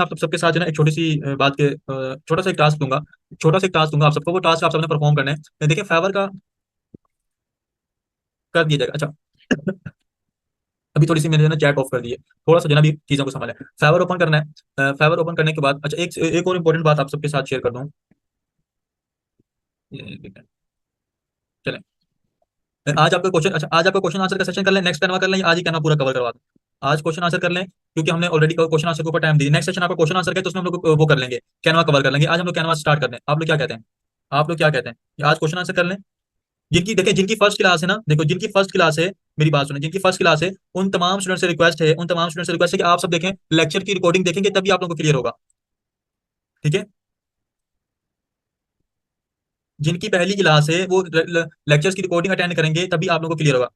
आप सबके साथ जो है ना एक छोटी सी बात के छोटा सा एक टास्क दूंगा। छोटा सा एक टास्क दूंगा आप सबको, वो टास्क आप सबने परफॉर्म करना है। देखिए फेवर का कर दिया जाएगा। अच्छा अभी थोड़ी सी मैंने जो है ना चैट ऑफ कर दी है। थोड़ा सा जो है ना अभी चीजों को संभालें। फेवर ओपन करना है। फेवर ओपन करने के बाद अच्छा एक एक और इम्पोर्टेंट बात आप सबके साथ शेयर कर दूं। चलें। आज आपका क्वेश्चन, अच्छा आज आपका क्वेश्चन आंसर का सेशन कर लें, नेक्स्ट कैनवा कर लें, आज ही कैनवा पूरा कवर करवा दूं। आज क्वेश्चन आंसर कर लें क्योंकि हमने ऑलरेडी क्वेश्चन आंसर के ऊपर टाइम दी। नेक्स्ट सेशन आपका क्वेश्चन आंसर का है, तो उसमें हम लोग वो कर लेंगे, कैनवा कवर कर लेंगे। आज हम लोग कैनवा स्टार्ट कर दें, आप लोग क्या कहते हैं? आप लोग क्या कहते हैं कि आज क्वेश्चन आंसर कर लें? जिनकी देखें, जिनकी फर्स्ट क्लास है ना, देखो जिनकी फर्स्ट क्लास है, मेरी बात सुने, जिनकी फर्स्ट क्लास है उन तमाम स्टूडेंट से रिक्वेस्ट है, उन तमाम स्टूडेंट से रिक्वेस्ट है कि आप सब देखें, लेक्चर की रिकॉर्डिंग देखेंगे तभी आप लोगों को क्लियर होगा। ठीक है। जिनकी पहली क्लास है वो लेक्चर्स की रिकॉर्डिंग अटेंड करेंगे तभी आप लोगों को क्लियर होगा।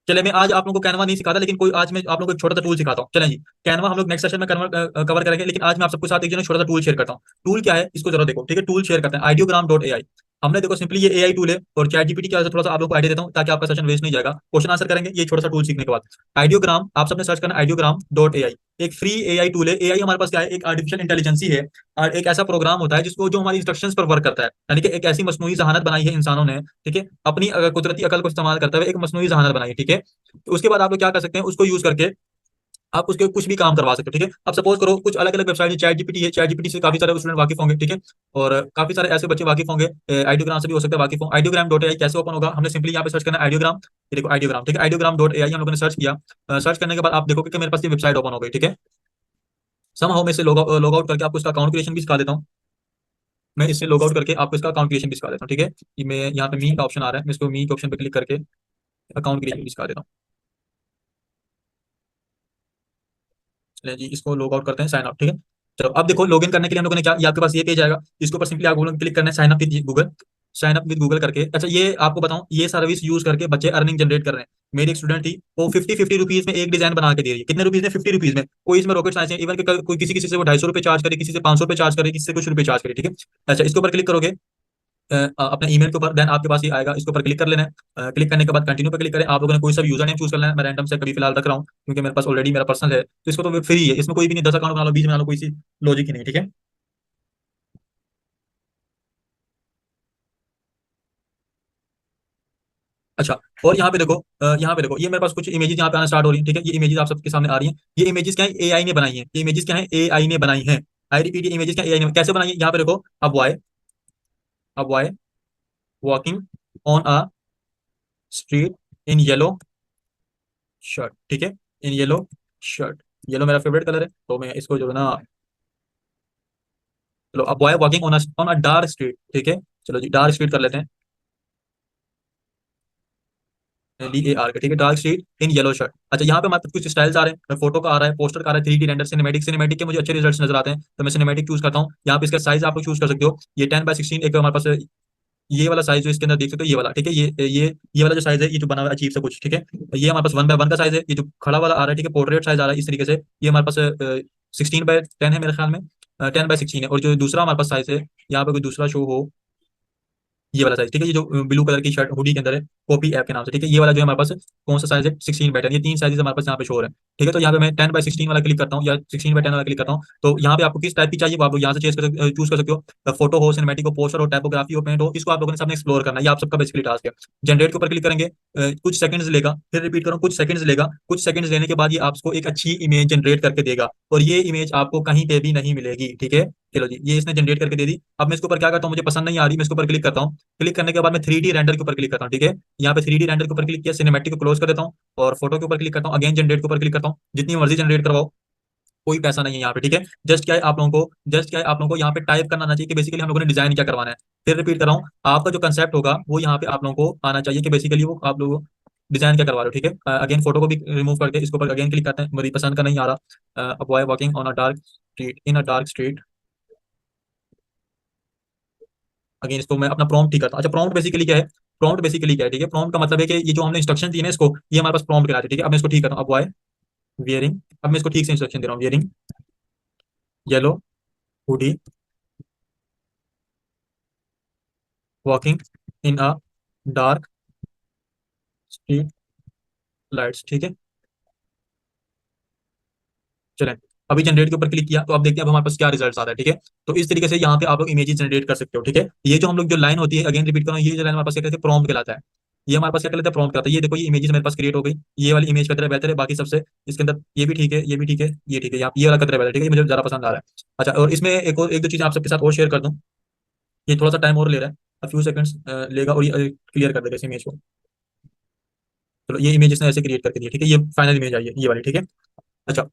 चले, मैं आज आप लोगों को कैनवा नहीं सिखाता, लेकिन कोई आज मैं आप लोगों को एक छोटा सा टूल सिखाता हूँ। चलें जी। कैनवा हम लोग नेक्स्ट सेशन में कवर करेंगे, लेकिन आज मैं आप सबके साथ एक जो है छोटा सा टूल शेयर करता हूँ। टूल क्या है इसको जरा देखो, ठीक है। टूल शेयर करते हैं आइडियोग्राम डॉट ए आई। हमने देखो सिंपली ये एआई टूल है, और चैट जीपीटी की वजह से थोड़ा सा आप लोगों को आइडिया देता हूँ ताकि आपका सेशन वेस्ट नहीं जाएगा। क्वेश्चन आंसर करेंगे ये छोटा सा टूल सीखने के बाद। आइडियोग्राम आप सबने सर्च करना, आइडियोग्राम डॉट ए आई। एक फ्री एआई टूल है। एआई हमारे पास क्या है? एक आर्टिफिशियल इंटेलिजेंसी है, और एक ऐसा प्रोग्राम होता है जिसको जो हमारी इंस्ट्रक्शंस पर वर्क करता है, यानी कि एक ऐसी मसनूई जहानत बनाई है इंसानों ने, ठीक है, अपनी कुदरती अकल को इस्तेमाल करते हुए एक मसनूई जहानत बनाई है, ठीक है। तो उसके बाद आप लोग क्या कर सकते हैं, उसको यूज करके आप उसके कुछ भी काम करवा सकते हो, ठीक है। अब सपोज करो कुछ अलग अलग वेबसाइट, चैट जीपीटी है, चैट जीपीटी से काफी सारे स्टूडेंट वाकिफ होंगे, ठीक है। और काफी सारे ऐसे बच्चे वाकिफ होंगे, आइडियोग्राम से भी हो सकता है वाकिफ हो। आइडियोग्राम डॉट एआई कैसे ओपन होगा? हमने सिंपली यहाँ पे सर्च करना है आइडियोग्राम। ये देखो आइडियोग्राम, ठीक है। आइडियोग्राम डॉट एआई हम लोगों ने सर्च किया। सर्च करने के बाद आप देखोगे कि मेरे पास ये वेबसाइट ओपन हो गई, ठीक है। सम हाउ मैं इसे लॉग आउट करके आपको इसका अकाउंट क्रिएशन भी सिखा देता हूँ। मैं इससे लॉग आउट करके आपको इसका अकाउंट क्रिएशन भी सिखा देता हूँ, ठीक है। ये मैं यहाँ पे मी का ऑप्शन आ रहा है, मैं इसको मी के ऑप्शन पे क्लिक करके अकाउंट क्रिएशन भी सिखा देता हूँ। चलिए जी, इसको लॉग आउट करते हैं, साइन आउट, ठीक है। चलो अब देखो लॉगिन करने के लिए हम लोगों ने क्या, ये आपके पास ये पेज आएगा, इसके ऊपर सिंपली आप क्लिक करना है sign up with Google. Sign up with Google करके, अच्छा ये आपको बताऊं, ये सर्विस यूज करके बच्चे अर्निंग जनरेट कर रहे हैं। मेरी एक स्टूडेंट थी, वो 50-50 रुपीज में एक डिजाइन बना के दे रही है। कितने रुपीज में? 50 रुपीज में। कोई इसमें रॉकेट साइंस है, इवन कोई किसी किसी से वो 250 रुपये चार्ज करे, किसी से 500 रुपये चार्ज करे, किसी से कुछ रुपये चार्ज करे, ठीक है। अच्छा इसके ऊपर क्लिक करोगे अपने ईमेल के ऊपर, देन आपके पास ये आएगा, इसके ऊपर क्लिक कर लेना है। क्लिक करने के बाद कंटिन्यू पे क्लिक करें। आप लोगों ने कोई सा यूजर नेम चूज कर लेना है, मैं रैंडम से कभी फिलहाल रख रहा हूँ क्योंकि मेरे पास ऑलरेडी मेरा पर्सनल है, तो इसको तो फ्री है, इसमें कोई भी नहीं, 10 अकाउंट बना लो, 20 बना लो, कोई सी लॉजिक ही नहीं, ठीक है। अच्छा और यहाँ पे देखो, यहाँ पे देखो, ये मेरे पास कुछ इमेजेस यहाँ पे आना स्टार्ट हो रही है, ठीक है। ये इमेजेस आप सबके सामने आ रही हैं। ये इमेजेस क्या है? एआई ने बनाई है। ये इमेजेस क्या है? एआई ने बनाई है। आई रिपीट, ये इमेजेस क्या एआई ने कैसे बनाई है? यहाँ पे देखो, अब Y walking on a street in yellow shirt, ठीक है। इन येलो शर्ट, येलो मेरा फेवरेट कलर है, तो मैं इसको जो है ना, चलो अब boy walking on a dark street, ठीक है। चलो जी डार्क स्ट्रीट कर लेते हैं, DAR का, ठीक है। Dark street in yellow shirt. अच्छा यहाँ पे हमारे पास कुछ स्टाइल्स आ रहे हैं, फोटो का आ रहा है, पोस्टर का आ रहा है, 3D रेंडर, सिनेमेटिक। सिनेमेटिक के मुझे अच्छे रिजल्ट्स नजर आते हैं, तो मैं सिनेमेटिक चूज करता हूँ। यहाँ पे इसका साइज आप लोग चूज कर सकते हो। ये 10x16 एक हमारे पास ये वाला साइज जो इसके अंदर देख सकते हो, ये वाला, ठीक है। ये वाला जो साइज है, ये जो बना हुआ है अजीब सा कुछ, ठीक है। ये हमारे पास 1x1 का साइज है। ये जो खड़ा वाला आ रहा है, ठीक है, पोर्ट्रेट साइज आ रहा है इस तरीके से। ये हमारे पास 16x10 है मेरे ख्याल में, 10x16 है। और जो दूसरा हमारे पास साइज है, यहाँ पे कोई दूसरा शो हो, ये वाला साइज, ठीक है। ये जो ब्लू कलर की शर्ट हुडी के अंदर है, कॉपी ऐप के नाम से, ठीक है। ये वाला जो है हमारे पास कौन सा साइज है? 16x10। ये तीन साइज हमारे पास यहाँ पे शो हो रहे हैं, ठीक है। तो यहाँ पे मैं 10x16 वाला क्लिक करता हूँ या 16x10 वाला क्लिक करता हूँ। तो यहाँ पे आपको किस टाइप की चाहिए वो आप लोग यहाँ से चूज कर सकते हो। फोटो हो, सिनेमेटिक हो, पोस्टर हो, टाइपोग्राफी हो, पेंट हो, इसको आप लोगों ने सबने एक्सप्लोर करना है। ये आप सबका बेसिकली टास्क है। जनरेट के ऊपर क्लिक करेंगे, कुछ सेकंड्स लेगा, फिर रिपीट करो, कुछ सेकंड्स लेगा। कुछ सेकंड्स लेने के बाद ये आपको एक अच्छी इमेज जनरेट करके देगा, और ये इमेज आपको कहीं पे भी नहीं मिलेगी, ठीक है। चलो जी, ये इसने जनरेट करके दे दी। अब मैं इसके ऊपर क्या करता हूँ, मुझे पसंद नहीं आ रही, मैं इसके ऊपर क्लिक करता हूँ। क्लिक करने के बाद मैं 3D रेंडर के ऊपर क्लिक करता हूँ, ठीक है। यहाँ पे 3D रेंडर के ऊपर क्लिक किया, सिनेमैटिक को क्लोज कर देता हूँ, और फोटो के ऊपर क्लिक करता हूँ, अगेन जनरेट के ऊपर क्लिक करता हूँ। जितनी मर्जी जनरेट करवाओ, कोई पैसा नहीं है यहाँ पे, ठीक है। जस्ट क्या है आप लोगों को यहाँ पे टाइप करना आना चाहिए कि बेसिकली हम लोगों ने डिजाइन क्या करवाना है। फिर रिपीट कर रहा हूँ, आपका जो कंसेप्ट होगा वो यहाँ पे आप लोगों को आना चाहिए कि बेसिकली वो आप लोगों डिजाइन क्या करवा रहे हो, ठीक है। अगेन फोटो को भी रिमूव करके इसके ऊपर अगेन क्लिक करते हैं, मेरी पसंद का नहीं आ रहा। Boy walking on a dark street, in a dark street. Again इसको मैं अपना प्रॉम्प्ट ही करता हूँ। अच्छा प्रॉम्प्ट बेसिकली क्या है? प्रॉम्प्ट बेसिकली क्या है, ठीक है। प्रॉम्प्ट का मतलब है कि ये जो हमने इंस्ट्रक्शन दी है ना इसको, ये हमारे पास प्रॉम्प्ट कराते हैं, ठीक है। अब मैं इसको ठीक करता हूँ, अब बॉय वियरिंग, अब मैं इसको ठीक से इंस्ट्रक्शन दे रहा हूँ, wearing yellow hoodie walking in a dark street lights, ठीक है। चलें, अभी जनरेट के ऊपर क्लिक किया तो अब देखते हैं अब हमारे पास क्या रिजल्ट आ रहा है। ठीक है, तो इस तरीके से यहाँ पे आप लोग इमेजेस जनरेट कर सकते हो। ठीक है, ये जो हम लोग जो लाइन होती है, अगेन रिपीट करो, ये जो लाइन हमारे पास क्या कहते हैं, प्रॉम्प्ट कहलाता है। ये हमारे पास क्या कहलाता है, प्रॉम्प्ट कहलाता है। ये देखो ये इमेजेस मेरे पास क्रिएट हो गई, ये वाली इमेज कतरा बेहतर है बाकी सबसे, इसके अंदर ये भी ठीक है, ये भी ठीक है, ये ठीक है, यहाँ ये वाला कतरा बेहतर है। ठीक है, ये मुझे ज्यादा पसंद आ रहा है। अच्छा, और इसमें एक और एक दो चीज आप सबके साथ और शेयर कर दूं, ये थोड़ा सा टाइम और ले रहा है, फ्यू सेकंड्स लेगा और ये क्लियर कर देगा इस इमेज को। चलो ये इमेज इसने ऐसे क्रिएट करके दी। ठीक है, ये फाइनल इमेज आई है ये वाली। ठीक है, अच्छा,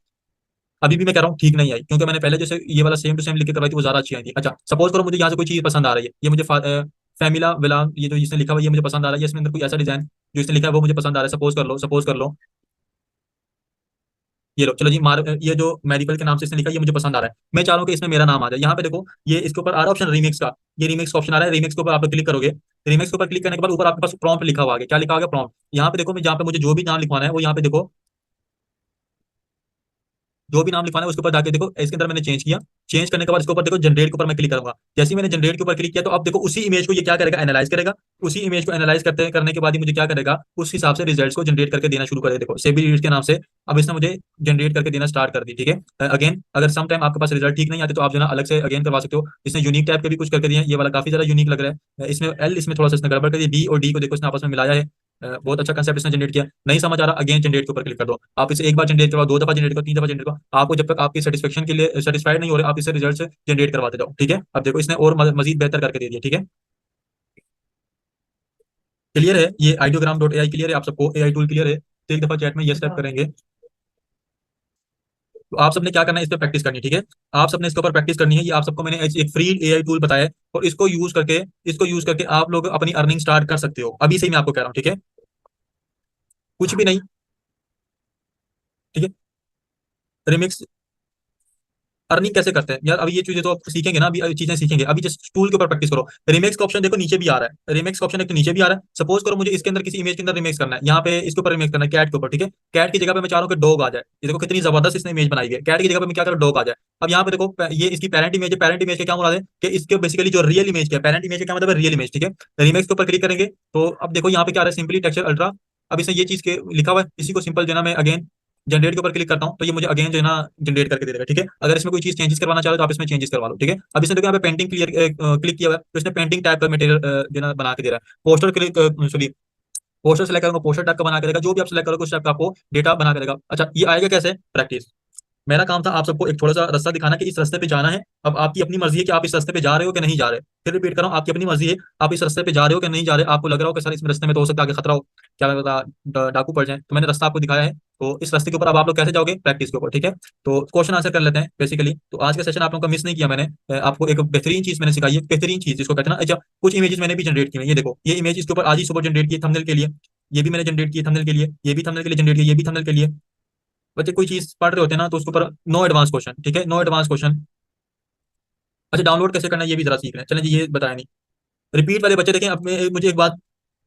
अभी भी मैं कह रहा हूँ ठीक नहीं आई, क्योंकि मैंने पहले जैसे ये वाला सेम टू सेम लिख के करवाई थी वो ज्यादा अच्छी आई थी। अच्छा, सपोज करो मुझे यहाँ से कोई चीज पसंद आ रही है, ये मुझे फैमिला विला, ये जो इसने लिखा हुआ है, ये मुझे पसंद आ रहा है, इसमें अंदर कोई ऐसा डिजाइन जो इसने लिखा है वो मुझे पसंद आ रहा है। सपोज कर लो ये लो, चलो जी, ये जो मेडिकल के नाम से इसने लिखा है ये मुझे पसंद आ रहा है, मैं चाह रहा हूँ कि इसमें मेरा नाम आ जाए। यहाँ पे देखो ये इसके ऊपर आ रहा है ऑप्शन रीमिक्स का, ये रीमिक्स का ऑप्शन आ रहा है। रीमिक्स के ऊपर आप क्लिक करोगे, रीमिक्स के ऊपर क्लिक करने के बाद ऊपर आपके पास प्रॉम्प्ट लिखा हुआ है, क्या लिखा होगा, प्रॉम्प्ट। यहाँ पे देखो मैं जहाँ पे मुझे जो भी नाम लिखवाना है वो यहाँ पे देखो, जो भी नाम लिखवाना है उसके ऊपर जाके देखो, इसके अंदर मैंने चेंज किया। चेंज करने के बाद इसके ऊपर देखो जनरेट के ऊपर मैं क्लिक करूंगा। जैसे ही मैंने जनरेट के ऊपर क्लिक किया तो अब देखो उसी इमेज को ये क्या करेगा, एनालाइज करेगा। उसी इमेज को एनालाइज करने के बाद ही मुझे क्या करेगा, उस हिसाब से रिजल्ट्स को जनरेट करके देना शुरू करेगा। देखो सेबी रीड के नाम से अब इसने मुझे जनरेट करके देना स्टार्ट कर दी। ठीक है, अगेन अगर सम टाइम आपके पास रिजल्ट ठीक नहीं आते तो आप जो ना अलग से अगेन करवा सकते हो। इसने यूनिक टाइप के भी कुछ करके दिए हैं, ये वाला काफी ज्यादा यूनिक लग रहा है। इसमें एल, इसमें थोड़ा सा इसने गड़बड़ कर दी, बी और डी को देखो इसने आपस में मिलाया है। बहुत अच्छा कंसेप्ट इसने जनरेट किया। नहीं समझ आ रहा, अगेन जनरेट के ऊपर क्लिक कर दो। आप इसे एक बार जनरेट करवाओ, दो दफा जनरेट करो, तीन दफा जनरेट करो, आपको जब तक आपकी सेटिस्फेक्शन के लिए सेटिस्फाइड नहीं हो रहे आप इसे रिजल्ट जनरेट करवाते जाओ। ठीक है, अब देखो इसने और मजीद बेहतर करके दे दिया। ठीक है, क्लियर है, ये आइडियोग्राम डॉट एआई क्लियर है आप सबको, एआई टूल क्लियर है तो एक दफा चैट में यस टाइप करेंगे। तो आप सबने क्या करना है, इस पर प्रैक्टिस करनी है। ठीक है, आप सबने इसके ऊपर प्रैक्टिस करनी है। ये आप सबको मैंने एक फ्री एआई टूल बताया है और इसको यूज करके आप लोग अपनी अर्निंग स्टार्ट कर सकते हो, अभी से ही मैं आपको कह रहा हूँ। ठीक है, कुछ भी नहीं। ठीक है, रिमिक्स अर्निंग कैसे करते हैं यार, अभी ये चीजें तो आप सीखेंगे ना, अभी चीजें सीखेंगे, अभी जस्ट टूल के ऊपर प्रैक्टिस करो। रिमेक्स का ऑप्शन देखो नीचे भी आ रहा है, रिमेक्स का ऑप्शन एक तो नीचे भी आ रहा है। सपोज करो मुझे इसके अंदर किसी इमेज के अंदर रिमेक्स करना है, यहाँ पे इसके ऊपर रिमेक्स करना है कैट के ऊपर। ठीक है, कैट की जगह पे मैं चाह रहा हूँ कि डॉग आ जाए। ये देखो कितनी जबरदस्त इसने इमेज बनाई है, कैट की जगह पे मैं क्या करूँ, डॉग आ जाए। अब यहाँ पे देखो ये इसकी पेरेंट इमेज है, पेरेंट इमेज का क्या मुराद है कि इसके बेसिकली जो रियल इमेज है, पेरेंट इमेज का क्या मतलब है, रियल इमेज। ठीक है, रिमेक्स के ऊपर क्लिक करेंगे तो अब देखो यहाँ पे क्या आ रहा है, सिंपली टेक्सचर अल्ट्रा। अब इसने ये चीज के लिखा हुआ है, इसी को सिंपल जो है ना मैं अगेन जनरेट के ऊपर क्लिक करता हूँ तो ये मुझे अगेन जो है ना जनरेट करके दे देगा। ठीक है, अगर इसमें कोई चीज चेंजेस करवाना चाहो तो आप इसमें चेंजेस करवा लो। ठीक है, अब इसने देखो यहाँ पे पेंटिंग क्लियर क्लिक किया हुआ है तो इसने पेंटिंग टाइप का मटेरियल जो है ना बना के दे रहा है। Poster click, sorry, poster select करूंगा, पोस्टर टाइप का बना के देगा। जो भी आप सेलेक्ट करोगे उस टाइप का आपको डेटा बना के देगा। अच्छा, ये आएगा कैसे, प्रैक्टिस। मेरा काम था आप सबको एक थोड़ा सा रास्ता दिखाना कि इस रास्ते पे जाना है। अब आपकी अपनी मर्जी है कि आप इस रास्ते पे जा रहे हो कि नहीं जा रहे। फिर रिपीट कर रहा हूँ, आपकी अपनी मर्जी है, आप इस रास्ते पे जा रहे हो कि नहीं जा रहे। आपको लग रहा हो कि सर इस रास्ते में तो हो सकता है आगे खतरा हो, क्या पता डाकू पड़ जाए, तो मैंने रास्ता आपको दिखाया है। तो इस रास्ते के ऊपर अब आप लोग कैसे जाओगे, प्रैक्टिस के ऊपर। ठीक है, तो क्वेश्चन आंसर कर लेते हैं बेसिकली। तो आज का सेशन आप लोगों का मिस नहीं किया मैंने, आपको एक बेहतरीन चीज मैंने सिखाई है, बेहतरीन चीज जिसको कहते हैं ना। अच्छा, कुछ इमेजेस मैंने भी जनरेट की है, ये देखो ये इमेज इसके ऊपर आज ही सुबह जनरेट की थंबनेल के लिए। ये भी मैंने जनरेट की थंबनेल के लिए, ये भी थंबनेल के लिए जनरेट की, ये भी थंबनेल के लिए। बच्चे कोई चीज पढ़ रहे होते हैं ना तो उसके ऊपर नो एडवांस क्वेश्चन। ठीक है, नो एडवांस क्वेश्चन। अच्छा, डाउनलोड कैसे करना है ये भी जरा सीख रहे हैं, चलें जी ये बताया नहीं। रिपीट वाले बच्चे देखें, अब मुझे एक बात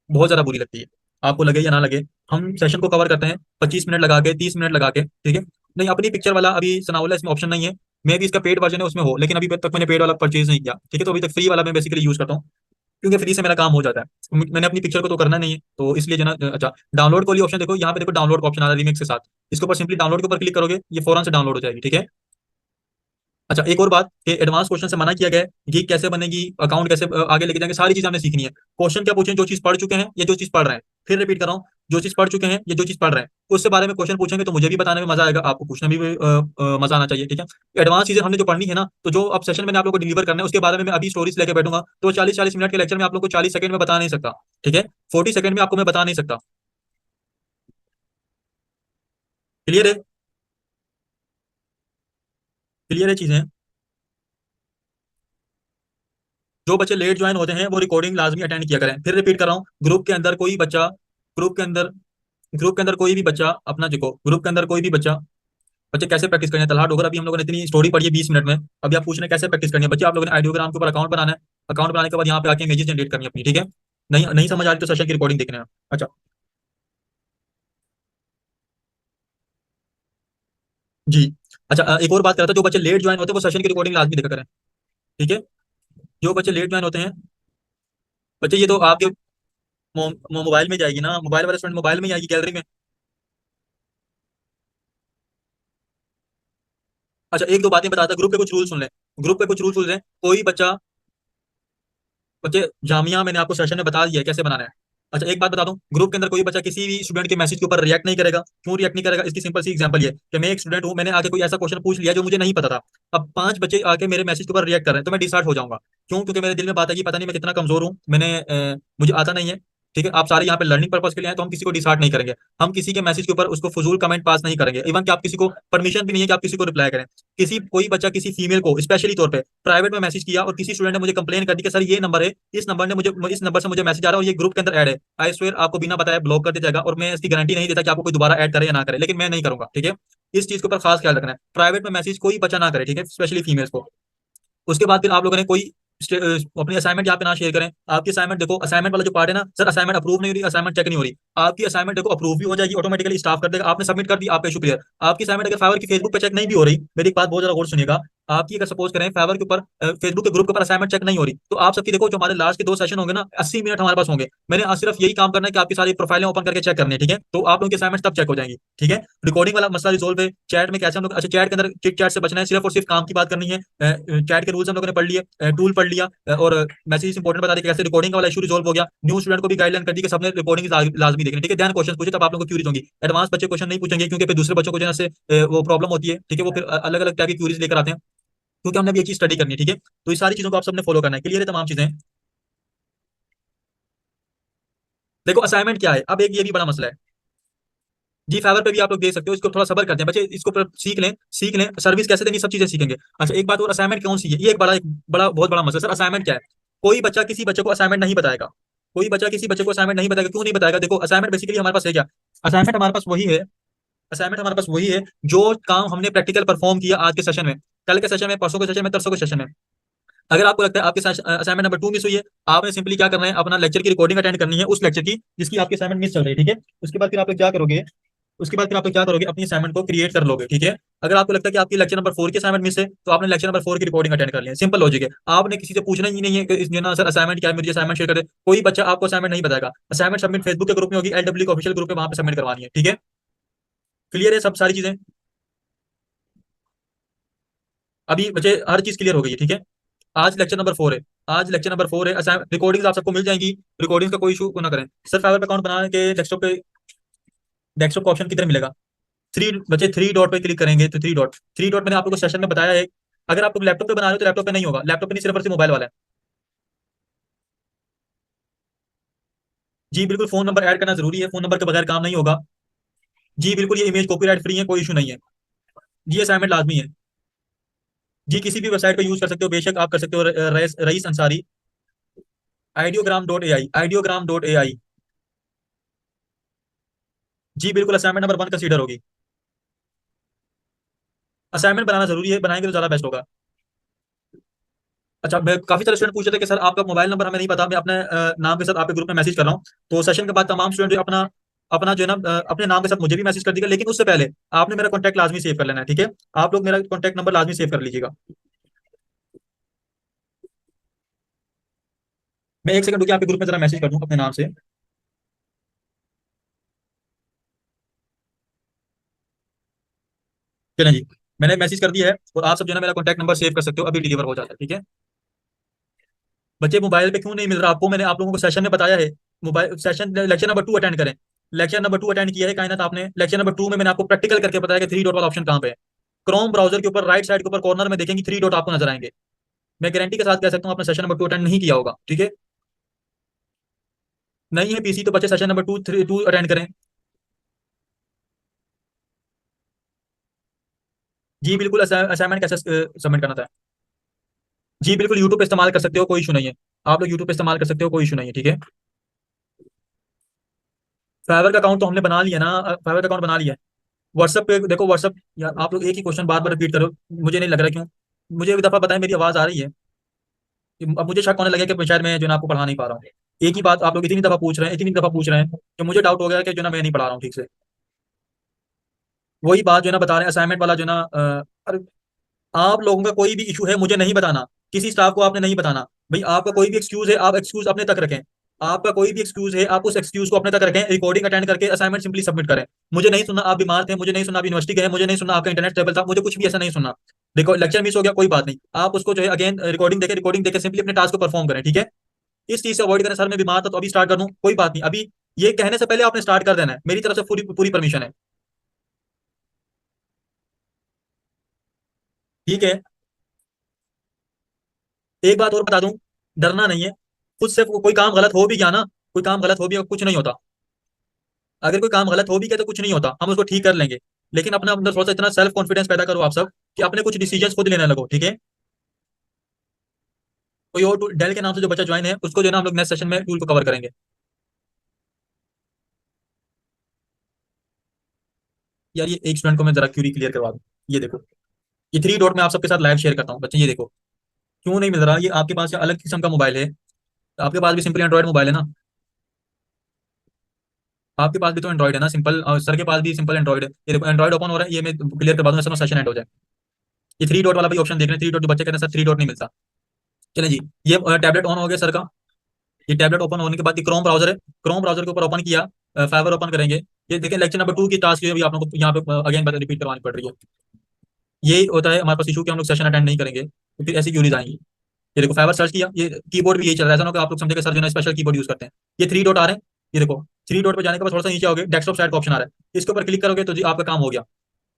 बहुत ज्यादा बुरी लगती है, आपको लगे या ना लगे। हम सेशन को कवर करते हैं 25 मिनट लगा के, 30 मिनट लगा के। ठीक है, नहीं अपनी पिक्चर वाला अभी सनाउल्ला इसमें ऑप्शन नहीं है। मे भी इसका पेड वर्जन है उसमें हो, लेकिन अभी तक मैंने पेड वाला परचेज नहीं किया। ठीक है, तो अभी तक फ्री वाला मैं बेसिकली यूज करता हूँ, क्योंकि फ्री से मेरा काम हो जाता है। मैंने अपनी पिक्चर को तो करना नहीं है तो इसलिए जना। अच्छा, डाउनलोड को लिए ऑप्शन देखो, यहाँ पे देखो डाउनलोड का ऑप्शन आ रहा है रिमिक्स के साथ। इसके ऊपर सिंपली डाउनलोड के ऊपर क्लिक करोगे, ये फौरन से डाउनलोड हो जाएगी। ठीक है, अच्छा एक और बात कि एडवांस क्वेश्चन से मना किया गया है, गिग कैसे बनेगी, अकाउंट कैसे आगे लेके जाएंगे, सारी चीजें हमने सीखनी है। क्वेश्चन क्या पूछें, जो चीज पढ़ चुके हैं या जो चीज पढ़ रहे हैं। फिर रिपीट कर रहा हूँ, जो चीज पढ़ चुके हैं या जो चीज पढ़ रहे हैं उससे बारे में क्वेश्चन पूछेंगे तो मुझे भी बताने में मजा आएगा, आपको पूछना भी मजा आना चाहिए। ठीक है, एडवांस चीजें हमने जो पढ़नी है ना, तो जो अब सेशन मैंने आप लोगों को डिलीवर करना है उसके बारे में मैं अभी स्टोरीज लेके बैठूंगा तो 40-40 मिनट के लेक्चर में आप लोग को 40 सेकंड में बता नहीं सकता। ठीक है, 40 सेकंड में आपको मैं बता नहीं सकता। क्लियर है, क्लियर है चीजें। जो बच्चे लेट ज्वाइन होते हैं वो रिकॉर्डिंग लाजमी अटेंड किया करें। फिर रिपीट कर रहा हूँ, ग्रुप के अंदर ग्रुप के अंदर कोई भी बच्चा अपना देखो, ग्रुप के अंदर कोई भी बच्चा, बच्चे कैसे प्रैक्टिस करनी है तलहा डोगर, अभी हम लोगों ने इतनी स्टोरी पढ़ी है 20 मिनट में। अभी आप पूछ रहे हैं कैसे प्रैक्टिस करनी है, बच्चे आप लोगों ने आइडियोग्राम के ऊपर अकाउंट बनाना है। अकाउंट बनाने के बाद यहाँ पे आके इमेजेस जनरेट करनी है अपनी। ठीक है, नहीं नहीं समझ आ रही तो सेशन की रिकॉर्डिंग देखना है। अच्छा जी, अच्छा एक और बात कर रहा था, जो बच्चे लेट ज्वाइन होते हैं वो सेशन की रिकॉर्डिंग लाजमी देखा करें। ठीक है, जो बच्चे लेट ज्वाइन होते हैं, बच्चे ये तो आपके मोबाइल में जाएगी ना, मोबाइल वाले स्टूडेंट मोबाइल में ही आएगी गैलरी में। अच्छा, एक दो बातें बताता, ग्रुप के कुछ रूल सुन लें। ग्रुप के कुछ रूल सुन लें। कोई बच्चा, बच्चे जामिया मैंने आपको सेशन में बता दिया है कैसे बनाना है। अच्छा, एक बात बता दूं, ग्रुप के अंदर कोई बच्चा किसी भी स्टूडेंट के मैसेज के ऊपर रिएक्ट नहीं करेगा। क्यों रिएक्ट नहीं करेगा? इसकी सिंपल सी एग्जांपल ये कि मैं एक स्टूडेंट हूं, मैंने आके कोई ऐसा क्वेश्चन पूछ लिया जो मुझे नहीं पता था। अब 5 बच्चे आके मेरे मैसेज के ऊपर रिएक्ट कर रहे हैं तो मैं डिसहार्ट हो जाऊंगा। क्यों? क्योंकि मेरे दिल में बात है कि पता नहीं मैं कितना कमजोर हूँ, मुझे आता नहीं है। ठीक है, आप सारे यहाँ पे लर्निंग पर्पज के लिए आए तो हम किसी को डिसहार्ट नहीं करेंगे। हम किसी के मैसेज के ऊपर उसको फजूल कमेंट पास नहीं करेंगे। इवन कि आप किसी को परमिशन भी नहीं है कि आप किसी को रिप्लाई करें। किसी कोई बच्चा किसी फीमेल को स्पेशली तौर पे प्राइवेट में मैसेज किया और किसी स्टूडेंट ने मुझे कंप्लेन कर दी कि सर ये नंबर है, इस नंबर से मुझे मैसेज आ रहा है और ये ग्रुप के अंदर ऐड है, आई स्वेयर आपको बिना बताए ब्लॉक कर दिया जाएगा। और मैं इसकी गारंटी नहीं देता कि आपको कोई दोबारा ऐड करे या ना करे, लेकिन मैं नहीं करूंगा। ठीक है, इस चीज के ऊपर खास ख्याल रखना है। प्राइवेट में मैसेज कोई बच्चा ना करे, ठीक है, स्पेशली फीमेल्स को। उसके बाद फिर आप लोगों ने कोई अपनी असाइनमेंट यहाँ पे ना शेयर करें। आपकी असाइनमेंट देखो, असाइनमेंट वाला जो पार्ट है ना, सर असाइनमेंट अप्रूव नहीं हो रही, असाइनमेंट चेक नहीं हो रही। आपकी असाइनमेंट देखो अप्रूव भी हो जाएगी ऑटोमेटिकली, स्टाफ कर देगा, आपने सबमिट कर दी, आपका इशू क्लियर। आपकी असाइनमेंट अगर फाइवर की फेसबुक पे चेक नहीं भी हो रही, मेरी एक बात बहुत ज्यादा गौर से सुनिएगा। आपकी अगर सपोज करें फाइवर के ऊपर फेसबुक के ग्रुप के ऊपर असाइनमेंट चेक नहीं हो रही, तो आप सबकी देखो जो हमारे लास्ट के 2 सेशन होंगे ना, 80 मिनट हमारे पास होंगे। मैंने आज सिर्फ यही काम करना है कि आपकी सारी प्रोफाइलें ओपन करके चेक करनी है। ठीक है, तो आप लोगों की असाइनमेंट तब चेक हो जाएंगी। ठीक है, रिकॉर्डिंग वाला मसला रिजोल्व है। चैट में कैसे हम लोग, अच्छा चैट के अंदर चिट चैट से बचना है, सिर्फ और सिर्फ काम की बात करनी है। चैट के रूल्स हम लोगों ने पढ़ लिए, टूल पढ़ लिया, और मैसेज इंपॉर्टेंट बता दी कैसे रिकॉर्डिंग वाला इशू रिजोल्व हो गया। न्यू स्टूडेंट को भी गाइडलाइन कर दी कि सबने रिकॉर्डिंग लाजमी देखनी। ठीक है, ध्यान क्वेश्चन पूछे तब आप लोगों को क्यूरीज होंगी। एडवांस बच्चे क्वेश्चन नहीं पूछेंगे क्योंकि फिर दूसरे बच्चों को जो है वो प्रॉब्लम होती है। ठीक है, वो फिर अलग अलग टाइप की क्यूरीज लेकर आते हैं, क्योंकि हमने भी एक चीज स्टडी करनी है। ठीक है, तो इस सारी चीजों को आप सबने फॉलो करना है। क्लियर है तमाम चीजें? देखो असाइनमेंट क्या है, अब एक ये भी बड़ा मसला है। जी फाइवर पे भी आप लोग देख सकते हो, इसको थोड़ा सबर करते हैं बच्चे, इसको सीख लें, सीख लें सर्विस कैसे देनी, सब चीजें सीखेंगे। अच्छा एक बात और, असाइनमेंट कौन सी है, ये एक बड़ा बहुत बड़ा मसला है। सर असाइनमेंट क्या है? कोई बच्चा किसी बच्चे को असाइनमेंट नहीं बताएगा। कोई बच्चा किसी बच्चे को असाइनमेंट नहीं बताएगा। क्यों नहीं बताएगा? देखो असाइनमेंट बेसिकली हमारे पास है क्या? असाइनमेंट हमारे पास वही है, असाइनमेंट हमारे पास वही है जो काम हमने प्रैक्टिकल परफॉर्म किया आज के सेशन में, कल के सेशन में, परसों के सेशन में, तरसों के सेशन में। अगर आपको लगता है आपके असाइनमेंट नंबर 2 मिस हुई है, आपने सिंपली क्या करना है, अपना लेक्चर की रिकॉर्डिंग अटेंड करनी है उस लेक्चर की जिसकी आपकी असाइनमेंट मिस चल रही है। ठीक है, उसके बाद फिर आप लोग क्या करोगे, उसके बाद फिर आप लोग क्या करोगे, अपनी असाइनमेंट को क्रिएट कर लोगे। ठीक है, अगर आपको लगता है कि आपकी लेक्चर नंबर 4 की असाइनमेंट मिस है, तो आपने लेक्चर नंबर 4 की रिकॉर्डिंग अटेंड कर लिया। सिंपल लॉजिक है, आपने किसी से पूछना ही नहीं है कि ना सर असाइनमेंट क्या है, मुझे असाइनमेंट शेयर कर दे। कोई बच्चा आपको असाइनमेंट नहीं बताएगा। असाइनमेंट सबमिट फेसबुक के ग्रुप में होगी, एलडब्ल्यू के ऑफिशियल ग्रुप में, वहां पे सबमिट करवानी है। ठीक है, क्लियर है सब सारी चीजें? अभी बच्चे हर चीज क्लियर हो गई है? ठीक है, आज लेक्चर नंबर 4 है, आज लेक्चर नंबर 4 है। रिकॉर्डिंग्स आप सबको मिल जाएंगी, रिकॉर्डिंग्स का कोई इशू ना करें। सर फाइवर पे अकाउंट बना के डेस्कटॉप पे, डेस्कटॉप का ऑप्शन किधर मिलेगा? थ्री बच्चे, 3 डॉट पे क्लिक करेंगे तो 3 डॉट मैंने आप लोगों को सेशन में बताया है। अगर आप लोग लैपटॉप पे बना रहे हो तो लैपटॉप पे नहीं होगा, लैपटॉप पे नहीं, सिर्फ और सिर्फ मोबाइल वाला है। जी बिल्कुल, फोन नंबर ऐड करना जरूरी है, फोन नंबर के बगैर काम नहीं होगा। जी बिल्कुल, ये इमेज कॉपीराइट फ्री है, कोई इशू नहीं है। जी असाइनमेंट लाजमी है। जी किसी भी वेबसाइट पे यूज कर सकते हो, बेशक आप कर सकते हो, रईस अंसारी, आइडियोग्राम.ai। जी बिल्कुल, असाइनमेंट नंबर 1 कंसीडर होगी। असाइनमेंट बनाना जरूरी है, बनाएंगे तो ज्यादा बेस्ट होगा। अच्छा, मैं काफी सारे स्टूडेंट पूछ रहे थे कि सर आपका मोबाइल नंबर हमें नहीं पता, मैं अपने नाम के साथ आपके ग्रुप में मैसेज कर रहा हूँ। तो सेशन के बाद तमाम स्टूडेंट जो अपना अपना जो है ना अपने नाम के साथ मुझे भी मैसेज कर दीजिएगा, लेकिन उससे पहले आपने मेरा कॉन्टैक्ट लाजमी सेव कर लेना है। ठीक है, आप लोग मेरा कॉन्टैक्ट नंबर लाजमी सेव कर लीजिएगा। मैं एक सेकंड रुकिए, आपके ग्रुप में जरा मैसेज कर दूँ अपने नाम से। चलें जी, मैंने मैसेज कर दिया है और आप सब जो है ना मेरा कॉन्टैक्ट नंबर सेव कर सकते हो, अभी डिलीवर हो जाता है। ठीक है, बच्चे मोबाइल पे क्यों नहीं मिल रहा आपको, मैंने आप लोगों को सेशन में बताया है। Mobile session lecture number 2 attend करें। लेक्चर नंबर 2 अटेंड किया है कायनात आपने, लेक्चर नंबर 2 में मैंने आपको प्रैक्टिकल करके बताया कि 3 डॉट वाला ऑप्शन कहाँ पे है। क्रोम ब्राउजर के ऊपर राइट साइड के ऊपर कॉर्नर में देखेंगे 3 डॉट आपको नजर आएंगे। मैं गारंटी के साथ कह सकता हूँ आपने सेशन नंबर 2 अटेंड नहीं किया होगा। ठीक है, नहीं है पीसी तो बच्चे सेशन नंबर 2 अटेंड करें। जी बिल्कुल, असाइनमेंट कैसे सबमिट करना था? जी बिल्कुल, यूट्यूब पे इस्तेमाल कर सकते हो, कोई इशू नहीं है। आप लोग यूट्यूब पे इस्तेमाल कर सकते हो, कोई इशू नहीं है। ठीक है, फाइवर का अकाउंट तो हमने बना लिया ना, फाइवर का अकाउंट बना लिया है। व्हाट्सएप पे देखो, व्हाट्सएप यार आप लोग एक ही क्वेश्चन बार बार रिपीट करो, मुझे नहीं लग रहा क्यों। मुझे एक दफा बताएं मेरी आवाज आ रही है? अब मुझे शक होने लगे कि शायद मैं जो ना आपको पढ़ा नहीं पा रहा हूँ। एक ही बात आप लोग इतनी दफा पूछ रहे हैं, इतनी दफा पूछ रहे हैं कि मुझे डाउट हो गया कि जो ना मैं नहीं पढ़ा रहा हूँ ठीक से। वही बात जो ना बता रहे हैं असाइनमेंट वाला जो ना अरे आप लोगों का कोई भी इशू है मुझे नहीं बताना, किसी स्टाफ को आपने नहीं बताना। भाई आपका कोई भी एक्सक्यूज है, आप एक्सक्यूज अपने तक रखें। आपका कोई भी एक्सक्यूज है, आप उस एक्सक्यूज को अपने तक रखें, रिकॉर्डिंग अटेंड करके असाइनमेंट सिंपली सबमिट करें। मुझे नहीं सुनना आप बीमार थे, मुझे नहीं सुनना आप यूनिवर्सिटी गए, मुझे नहीं सुनना आपका इंटरनेट स्टेबल था, मुझे कुछ भी ऐसा नहीं सुनना। देखो लेक्चर मिस हो गया, कोई बात नहीं, आप उसको जो है अगेन रिकॉर्डिंग देखे सिंपली अपने टास्क को परफॉर्म करें, ठीक है। इस चीज से अवॉइड करें, सर मैं बीमार था तो अभी स्टार्ट कर दूं, कोई बात नहीं, अभी ये कहने से पहले आपने स्टार्ट कर देना है, मेरी तरफ से पूरी पूरी परमिशन है। ठीक है। एक बात और बता दूं, डरना नहीं है। खुद से कोई काम गलत हो भी गया ना, कोई काम गलत हो भी गया, कुछ नहीं होता। अगर कोई काम गलत हो भी गया तो कुछ नहीं होता, हम उसको ठीक कर लेंगे। लेकिन अपना अंदर थोड़ा सा इतना सेल्फ कॉन्फिडेंस पैदा करो आप सब, कि अपने कुछ डिसीजंस खुद लेने लगो, ठीक है। कोई और टूल डेल के नाम से जो बच्चा ज्वाइन है उसको जो है ना हम लोग नेक्स्ट सेशन में टूल को कवर करेंगे। यार ये एक स्टूडेंट को मैं जरा क्यूरी क्लियर करवा दूं। ये देखो, ये थ्री डॉट में आप सबके साथ लाइव शेयर करता हूँ बच्चे, ये देखो। क्यों नहीं मिल रहा, ये आपके पास ये अलग किस्म का मोबाइल है, तो आपके पास भी सिंपल एंड्रॉइड मोबाइल है ना। आपके पास भी तो एंड्रॉइड है ना सिंपल, और सर के पास भी सिंपल एंड्रॉइड है। ये देखो एंड्रॉइड ओपन हो रहा है, ये मैं क्लियर करवा दूंगा, सेशन एंड हो जाए। ये थ्री डॉट वाला भी ऑप्शन देख रहे हैं, थ्री डॉट, जो बच्चे कहते हैं सर थ्री डॉट नहीं मिलता। चलें जी। ये टैबलेट ऑन हो गया सर का। ये टैबलेट ओपन होने के बाद क्रोम ब्राउजर है, क्रोम ब्राउजर के ऊपर ओपन किया, फाइवर ओपन करेंगे। ये देखिए लेक्चर नंबर 2 की टास्क जो है, अभी आप लोगों को यहाँ पे अगेन रिपीट करवानी पड़ रही है। यही होता है हमारे पास इशू कि हम लोग सेशन अटेंड नहीं करेंगे तो फिर ऐसी क्यूरीज आएंगी। ये देखो फाइवर सर्च किया, ये कीबोर्ड भी यही चल रहा है, ऐसा ना हो कि आप लोग समझे कि सर जो है स्पेशल कीबोर्ड यूज करते हैं। ये थ्री डॉट आ रहे हैं, ये देखो। थ्री डॉट पे जाने के बाद थोड़ा सा नीचे आओगे, डेस्कटॉप साइड का ऑप्शन आ रहा है, इसके ऊपर क्लिक करोगे तो जी आपका काम हो गया।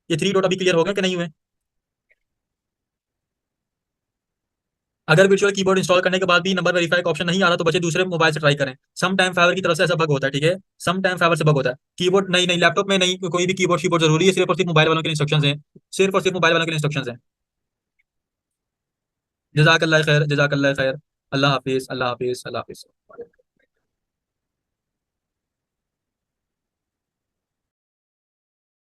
ये थ्री डॉट अभी क्लियर हो गया कि नहीं हुए। अगर वर्चुअल कीबोर्ड इंस्टॉल करने के बाद भी नंबर वेरीफाई का ऑप्शन नहीं आ रहा तो बच्चे दूसरे मोबाइल से ट्राई करें। सम टाइम फाइवर की तरफ से ऐसा बग होता है, ठीक है। सम टाइम फाइवर से बग होता है। कीबोर्ड नहीं, नहीं लैपटॉप में नहीं, कोई भी कीबोर्ड कीबोर्ड जरूरी है, सिर्फ और सिर्फ मोबाइल वालों के लिए इंस्ट्रक्शंस हैं। सिर्फ और सिर्फ मोबाइल वालों के लिए इंस्ट्रक्शंस हैं। जजाकल्ला खैर, जजाकल्ला खैर। अल्लाह हाफिज, अल्लाह हाफिज, अल्लाह हाफिज।